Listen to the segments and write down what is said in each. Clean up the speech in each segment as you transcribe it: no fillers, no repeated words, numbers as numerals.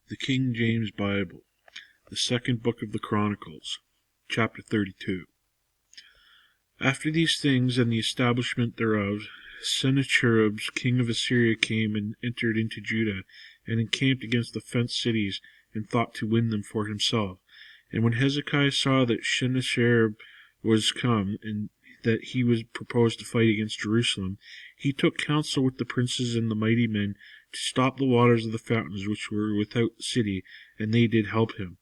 The King James Bible, the second book of the Chronicles, chapter 32. After these things and the establishment thereof, Sennacherib king of Assyria came and entered into Judah, and encamped against the fenced cities, and thought to win them for himself. And when Hezekiah saw that Sennacherib was come, and that he was proposed to fight against Jerusalem, he took counsel with the princes and the mighty men to stop the waters of the fountains which were without the city, and they did help him.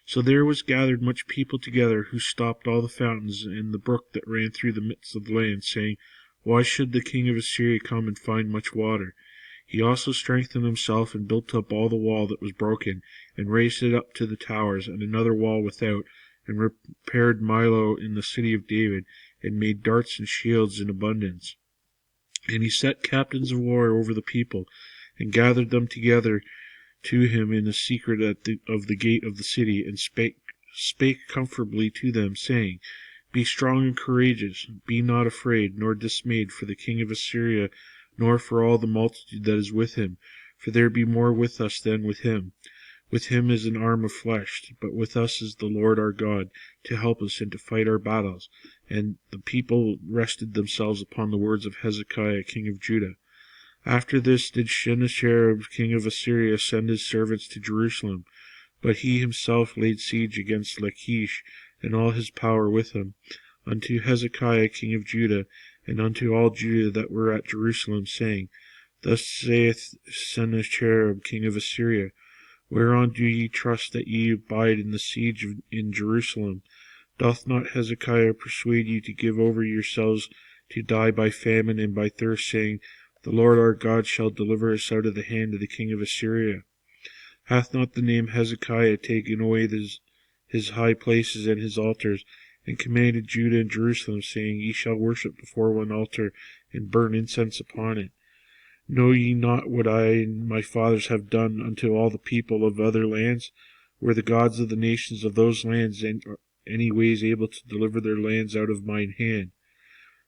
So there was gathered much people together, who stopped all the fountains and the brook that ran through the midst of the land, saying, Why should the king of Assyria come and find much water? He also strengthened himself, and built up all the wall that was broken, and raised it up to the towers, and another wall without, and repaired Milo in the city of David, and made darts and shields in abundance. And he set captains of war over the people, and gathered them together to him in a secret of the gate of the city, and spake comfortably to them, saying, Be strong and courageous, be not afraid, nor dismayed for the king of Assyria, nor for all the multitude that is with him, for there be more with us than with him. With him is an arm of flesh, but with us is the Lord our God, to help us and to fight our battles. And the people rested themselves upon the words of Hezekiah king of Judah. After this did Sennacherib king of Assyria send his servants to Jerusalem, but he himself laid siege against Lachish, and all his power with him, unto Hezekiah king of Judah, and unto all Judah that were at Jerusalem, saying, Thus saith Sennacherib king of Assyria, Whereon do ye trust that ye abide in the siege in Jerusalem? Doth not Hezekiah persuade you to give over yourselves to die by famine and by thirst, saying, The Lord our God shall deliver us out of the hand of the king of Assyria? Hath not the name Hezekiah taken away his high places and his altars, and commanded Judah and Jerusalem, saying, Ye shall worship before one altar, and burn incense upon it? Know ye not what I and my fathers have done unto all the people of other lands? Were the gods of the nations of those lands any ways able to deliver their lands out of mine hand?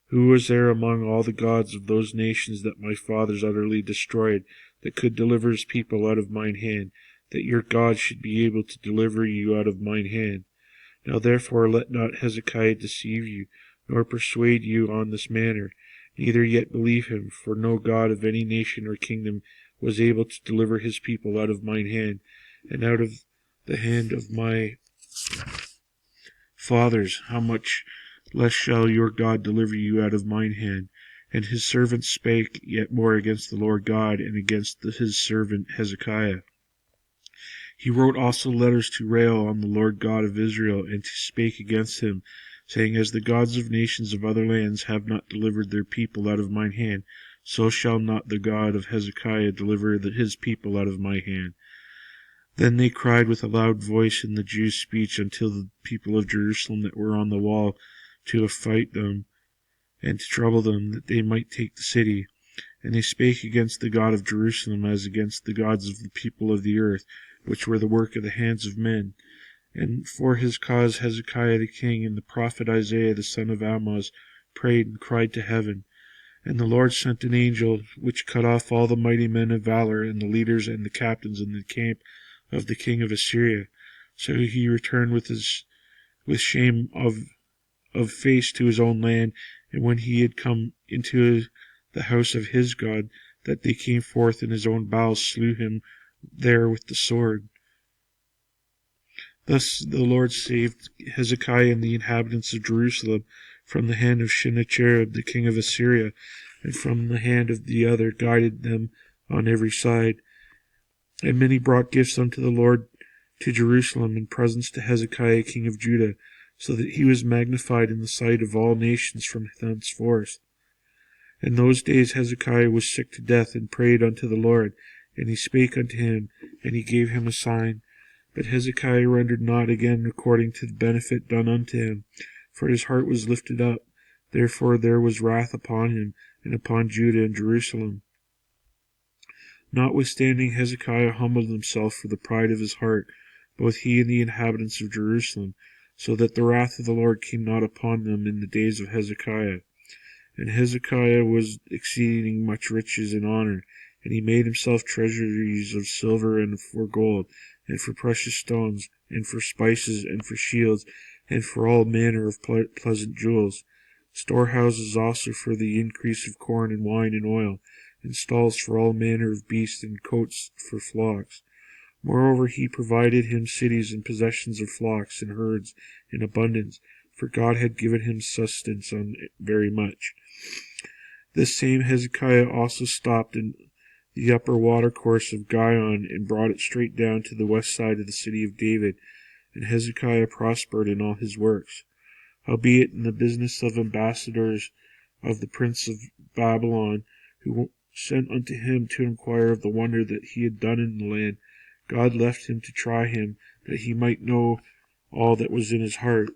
Who was there among all the gods of those nations that my fathers utterly destroyed, that could deliver his people out of mine hand, that your God should be able to deliver you out of mine hand? Now therefore let not Hezekiah deceive you, nor persuade you on this manner, neither yet believe him, for no God of any nation or kingdom was able to deliver his people out of mine hand, and out of the hand of my fathers. How much less shall your God deliver you out of mine hand? And his servants spake yet more against the Lord God, and against his servant Hezekiah. He wrote also letters to rail on the Lord God of Israel, and to spake against him, saying, As the gods of nations of other lands have not delivered their people out of mine hand, so shall not the God of Hezekiah deliver his people out of my hand. Then they cried with a loud voice in the Jews' speech until the people of Jerusalem that were on the wall to affright them, and to trouble them, that they might take the city. And they spake against the God of Jerusalem as against the gods of the people of the earth, which were the work of the hands of men. And for his cause Hezekiah the king and the prophet Isaiah the son of Amoz prayed and cried to heaven. And the Lord sent an angel, which cut off all the mighty men of valor, and the leaders and the captains in the camp of the king of Assyria. So he returned with shame of face to his own land. And when he had come into the house of his God, that they came forth, and his own bowels slew him there with the sword. Thus the Lord saved Hezekiah and the inhabitants of Jerusalem from the hand of Sennacherib the king of Assyria, and from the hand of the other guided them on every side. And many brought gifts unto the Lord to Jerusalem, and presents to Hezekiah king of Judah, so that he was magnified in the sight of all nations from thenceforth. In those days Hezekiah was sick to death, and prayed unto the Lord, and he spake unto him, and he gave him a sign. But Hezekiah rendered not again according to the benefit done unto him, for his heart was lifted up. Therefore there was wrath upon him, and upon Judah and Jerusalem. Notwithstanding Hezekiah humbled himself for the pride of his heart, both he and the inhabitants of Jerusalem, so that the wrath of the Lord came not upon them in the days of Hezekiah. And Hezekiah was exceeding much riches and honor, And he made himself treasuries of silver and for gold, and for precious stones, and for spices, and for shields, and for all manner of pleasant jewels. Storehouses also for the increase of corn and wine and oil, and stalls for all manner of beasts, and cotes for flocks. Moreover, he provided him cities and possessions of flocks and herds in abundance, for God had given him sustenance on very much. This same Hezekiah also stopped in the upper watercourse of Gihon, and brought it straight down to the west side of the city of David, and Hezekiah prospered in all his works. Howbeit in the business of ambassadors of the prince of Babylon, who sent unto him to inquire of the wonder that he had done in the land, God left him to try him, that he might know all that was in his heart.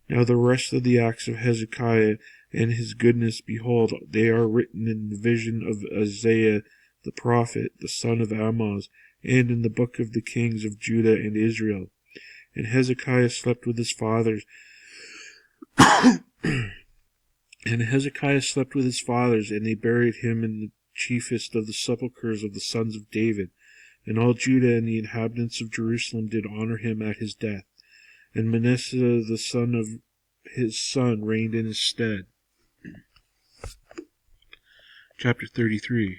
Now the rest of the acts of Hezekiah and his goodness, behold, they are written in the vision of Isaiah the prophet, the son of Amoz, and in the book of the kings of Judah and Israel. And Hezekiah slept with his fathers, and they buried him in the chiefest of the sepulchres of the sons of David. And all Judah and the inhabitants of Jerusalem did honor him at his death. And Manasseh the son of his son reigned in his stead. Chapter 33.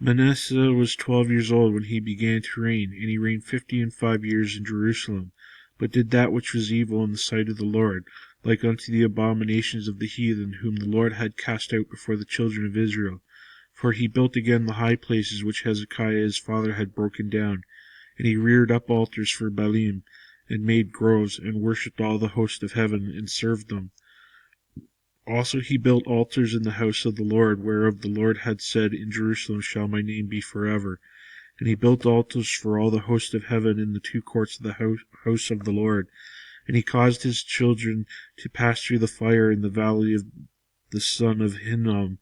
Manasseh was 12 years old when he began to reign, and he reigned 55 years in Jerusalem, but did that which was evil in the sight of the Lord, like unto the abominations of the heathen, whom the Lord had cast out before the children of Israel. For he built again the high places which Hezekiah his father had broken down, and he reared up altars for Baalim, and made groves, and worshipped all the host of heaven, and served them. Also he built altars in the house of the Lord, whereof the Lord had said, In Jerusalem shall my name be forever. And he built altars for all the host of heaven in the two courts of the house of the Lord. And he caused his children to pass through the fire in the valley of the son of Hinnom.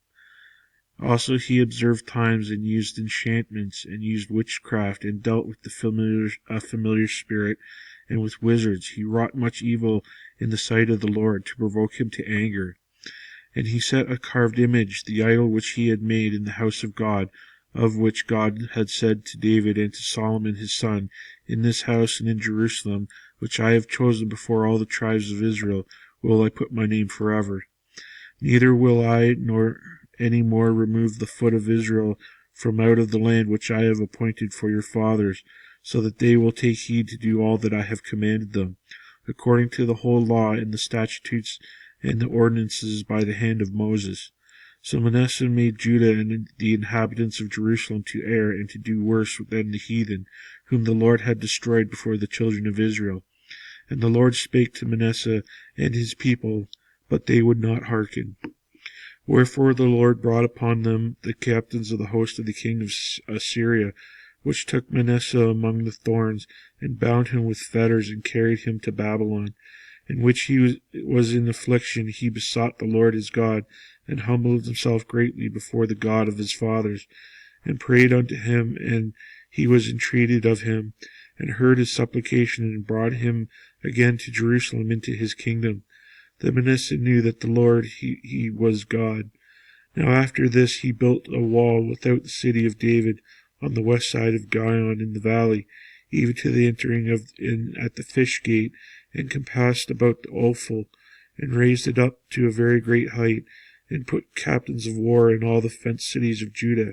Also he observed times, and used enchantments, and used witchcraft, and dealt with a familiar spirit, and with wizards. He wrought much evil in the sight of the Lord, to provoke him to anger. And he set a carved image, the idol which he had made in the house of God, of which God had said to David and to Solomon his son, In this house and in Jerusalem, which I have chosen before all the tribes of Israel, will I put my name forever. Neither will I nor any more remove the foot of Israel from out of the land which I have appointed for your fathers, so that they will take heed to do all that I have commanded them, according to the whole law and the statutes and the ordinances by the hand of Moses. So Manasseh made Judah and the inhabitants of Jerusalem to err and to do worse than the heathen, whom the Lord had destroyed before the children of Israel. And the Lord spake to Manasseh and his people, but they would not hearken. Wherefore the Lord brought upon them the captains of the host of the king of Assyria, which took Manasseh among the thorns, and bound him with fetters, and carried him to Babylon. In which he was in affliction, he besought the Lord his God, and humbled himself greatly before the God of his fathers, and prayed unto him, and he was entreated of him, and heard his supplication, and brought him again to Jerusalem into his kingdom. Then Manasseh knew that the Lord he was God. Now after this he built a wall without the city of David, on the west side of Gihon in the valley, even to the entering at the fish gate, and compassed about the Ophel, and raised it up to a very great height, and put captains of war in all the fenced cities of Judah.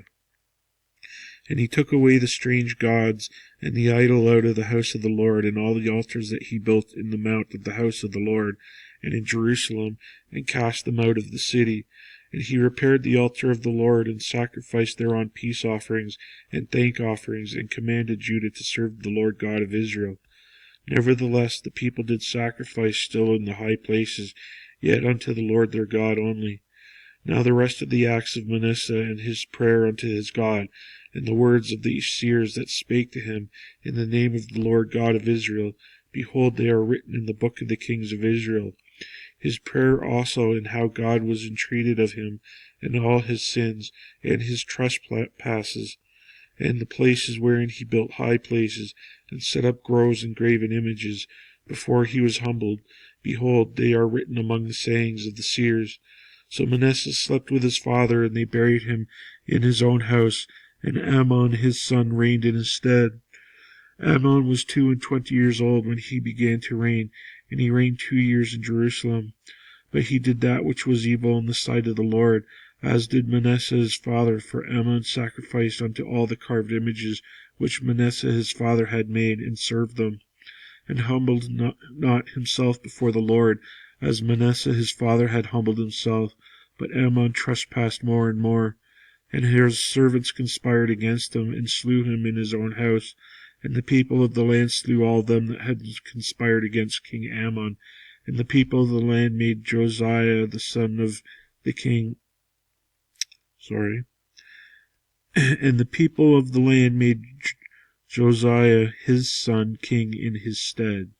And he took away the strange gods and the idol out of the house of the Lord, and all the altars that he built in the mount of the house of the Lord, and in Jerusalem, and cast them out of the city. And he repaired the altar of the Lord, and sacrificed thereon peace offerings and thank offerings, and commanded Judah to serve the Lord God of Israel. Nevertheless the people did sacrifice still in the high places, yet unto the Lord their God only. Now the rest of the acts of Manasseh, and his prayer unto his God, and the words of the seers that spake to him in the name of the Lord God of Israel, behold, they are written in the book of the kings of Israel. His prayer also, and how God was entreated of him, and all his sins, and his trespasses, and the places wherein he built high places, and set up groves and graven images, before he was humbled, behold, they are written among the sayings of the seers. So Manasseh slept with his father, and they buried him in his own house, and Amon his son reigned in his stead. Amon was 22 years old when he began to reign, and he reigned 2 years in Jerusalem. But he did that which was evil in the sight of the Lord, as did Manasseh his father, for Amon sacrificed unto all the carved images which Manasseh his father had made, and served them, and humbled not himself before the Lord, as Manasseh his father had humbled himself. But Amon trespassed more and more, and his servants conspired against him, and slew him in his own house. And the people of the land slew all them that had conspired against King Amon. And the people of the land made Josiah the son of the king. And the people of the land made Josiah his son king in his stead.